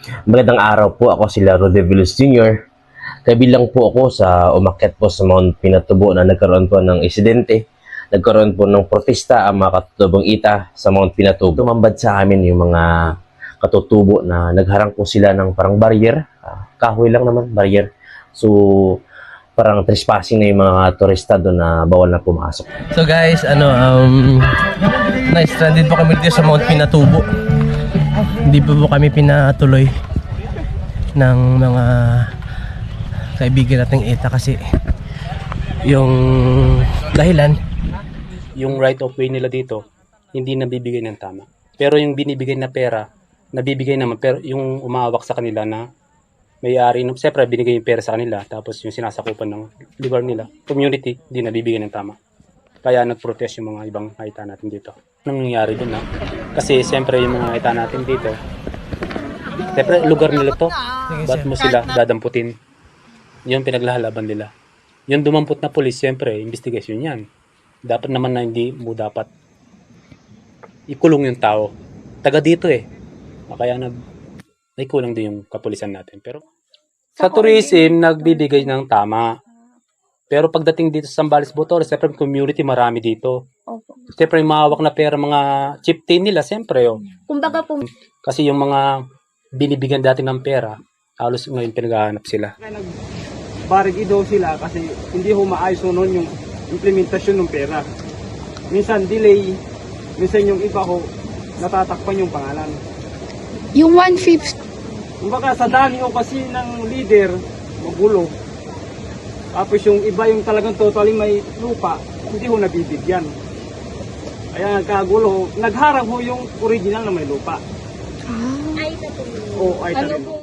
Magandang araw po, ako si Laro De Villos Jr. Kabilang po ako sa umakyat po sa Mount Pinatubo na nagkaroon po ng insidente. Nagkaroon po ng protesta ang mga katutubong ita sa Mount Pinatubo. Tumambad sa amin yung mga katutubo na nagharang po sila ng parang barrier. Kahoy lang naman, barrier. So, parang trespassing na yung mga turista doon na bawal na pumasok. So guys, na-stranded po kami dito sa Mount Pinatubo. Hindi po kami pinatuloy ng mga kaibigan nating ETA kasi yung dahilan, yung right of way nila dito hindi nabibigay ng tama. Pero yung binibigay na pera, nabibigay naman, pero yung umaawak sa kanila na may-ari, siyempre binigay yung pera sa kanila, tapos yung sinasakupan ng lugar nila, community, hindi nabibigay ng tama. Kaya nag-protest yung mga ibang haita natin dito. Anong nangyari dun na? Kasi siyempre yung mga haita natin dito, siyempre lugar nila to, ba't mo sila dadamputin? Yung pinaglalaban nila. Yung dumampot na polis, siyempre, investigation yan. Dapat naman na hindi mo dapat ikulong yung tao. Taga dito eh. Kaya may kulang din yung kapulisan natin. Pero sa tourism, nagbibigay ng tama. Pero pagdating dito sa Zambales, Bacoor, siyempre community marami dito. Opo. Siyempre yung mahawak na pera, mga chieftain nila, siyempre oh. Kumbaga po, Kasi yung mga binibigyan dati ng pera, halos ngayon pinaghahanap sila. Barigido sila kasi hindi ho maayos noon yung implementasyon ng pera. Minsan delay, minsan yung iba ho natatakpan yung pangalan. yung 1/5, Kumbaga sa dami ho kasi ng leader, magulo. Tapos yung iba yung talagang totally may lupa, hindi ho nabibigyan. Kaya nagkagulo, nagharang ho yung original na may lupa. ay O ay ano talaga. po